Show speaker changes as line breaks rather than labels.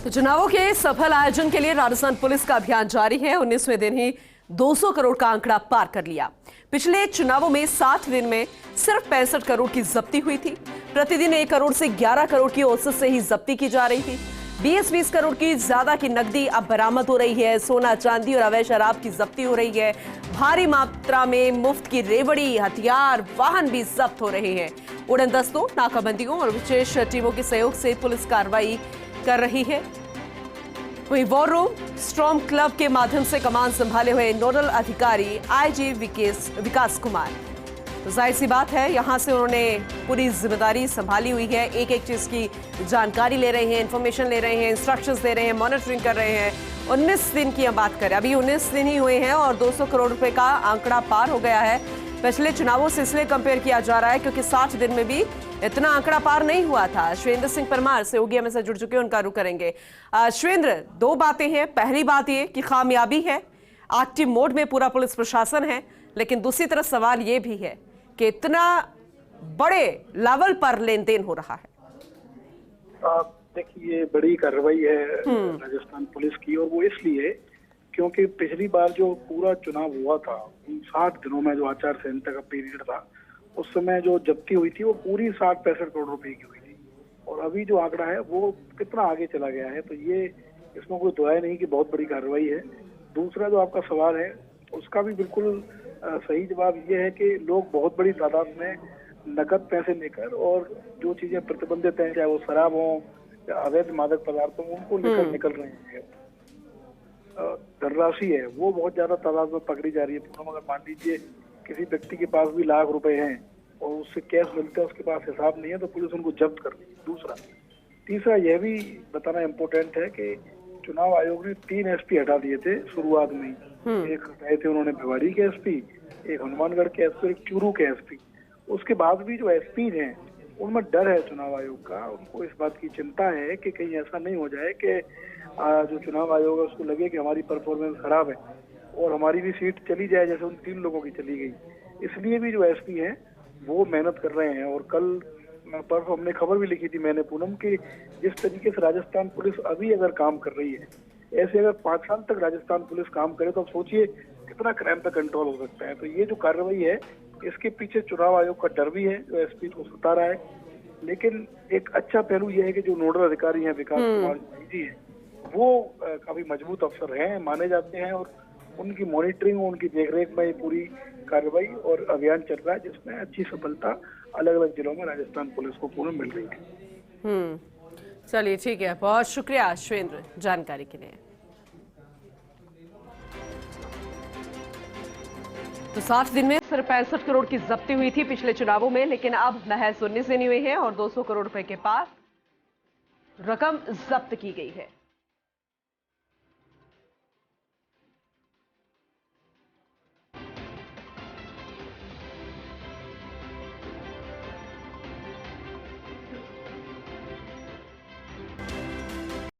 तो चुनावों के सफल आयोजन के लिए राजस्थान पुलिस का अभियान जारी है। 19वें दिन ही 200 करोड़ का आंकड़ा पार कर लिया। पिछले चुनावों में 60 दिन में सिर्फ 65 करोड़ की जब्ती हुई थी। प्रतिदिन 1 करोड़ से 11 करोड़ की औसत से ही जब्ती की जा रही थी। 20 करोड़ की ज्यादा की नकदी अब बरामद हो रही है। सोना, चांदी और अवैध शराब की जब्ती हो रही है। भारी मात्रा में मुफ्त की रेवड़ी, हथियार, वाहन भी जब्त हो रहे हैं। उड़न दस्तों, नाकाबंदियों और विशेष टीमों के सहयोग से पुलिस कार्रवाई कर रही है। वहीं वॉर रूम स्ट्रॉम क्लब के माध्यम से कमान संभाले हुए नोडल अधिकारी आईजी विकास कुमार, तो जाहिर सी बात है यहां से उन्होंने पूरी जिम्मेदारी संभाली हुई है। एक एक चीज की जानकारी ले रहे हैं, इंफॉर्मेशन ले रहे हैं, इंस्ट्रक्शंस दे रहे हैं, मॉनिटरिंग कर रहे हैं। 19 दिन की हम बात करें, अभी 19 दिन ही हुए हैं और 200 करोड़ रुपए का आंकड़ा पार हो गया है। पिछले चुनावों से इसलिए कंपेयर किया जा रहा है क्योंकि 60 दिन में भी इतना आंकड़ा पार नहीं हुआ था। श्वेंद्र सिंह परमार सहयोगी हमें से जुड़ चुके हैं, उनका रुख करेंगे। श्वेंद्र, दो बातें हैं। पहली बात ये कि खामियाबी है, एक्टिव मोड में पूरा पुलिस प्रशासन है, लेकिन दूसरी तरफ सवाल ये भी है कि इतना बड़े लेवल पर लेन देन हो रहा है।
देखिए, बड़ी कार्रवाई है राजस्थान पुलिस की, और वो इसलिए क्योंकि पिछली बार जो पूरा चुनाव हुआ था, 60 दिनों में जो आचार संहिता का पीरियड था, उस समय जो जब्ती हुई थी वो पूरी 60-65 करोड़ रुपए की हुई थी। और अभी जो आंकड़ा है वो कितना आगे चला गया है, तो ये इसमें कोई दुआई नहीं कि बहुत बड़ी कार्रवाई है। दूसरा जो आपका सवाल है उसका भी बिल्कुल सही जवाब ये है कि लोग बहुत बड़ी तादाद में नकद पैसे लेकर और जो चीजें प्रतिबंधित हैं, चाहे वो शराब हो या अवैध मादक पदार्थ हो, उनको लेकर निकल रहे हैं। धनराशि है वो बहुत ज्यादा तादाद में पकड़ी जा रही है। पूनम, अगर मान लीजिए किसी व्यक्ति के पास भी लाख रुपए हैं और उससे कैश मिलता है, उसके पास हिसाब नहीं है, तो पुलिस उनको जब्त कर दी। दूसरा, तीसरा यह भी बताना इम्पोर्टेंट है कि चुनाव आयोग ने 3 एसपी हटा दिए थे शुरुआत में। एक हटाए थे उन्होंने भिवाड़ी के एसपी, एक हनुमानगढ़ के एसपी, एक चूरू के एसपी। उसके बाद भी जो एसपी हैं उनमें डर है चुनाव आयोग का। उनको इस बात की चिंता है कि कहीं ऐसा नहीं हो जाए कि जो चुनाव आयोग है उसको लगे कि हमारी परफॉर्मेंस खराब है और हमारी भी सीट चली जाए जैसे उन 3 लोगों की चली गई। इसलिए भी जो एसपी हैं वो मेहनत कर रहे हैं। और कल परसों हमने खबर भी लिखी थी मैंने, पूनम, कि जिस तरीके से राजस्थान पुलिस अभी अगर काम कर रही है, ऐसे अगर 5 साल तक राजस्थान पुलिस काम करे तो आप सोचिए कितना क्राइम पे कंट्रोल हो सकता है। तो ये जो कार्रवाई है इसके पीछे चुनाव आयोग का डर भी है जो एसपी को सता रहा है। लेकिन एक अच्छा पहलू यह है कि जो नोडल अधिकारी हैं विकास कुमार जी हैं, वो काफी मजबूत अफसर हैं, माने जाते हैं, और उनकी मॉनिटरिंग, उनकी देखरेख में ये पूरी कार्रवाई और अभियान चल रहा है, जिसमें अच्छी सफलता अलग अलग जिलों में राजस्थान पुलिस को पूर्ण मिल रही है।
चलिए, ठीक है, बहुत शुक्रिया श्वेंद्र जानकारी के लिए। तो 60 दिन में सिर्फ 65 करोड़ की जब्ती हुई थी पिछले चुनावों में, लेकिन अब महज 19 दिन हुए हैं और 200 करोड़ रुपए के पार रकम जब्त की गई है।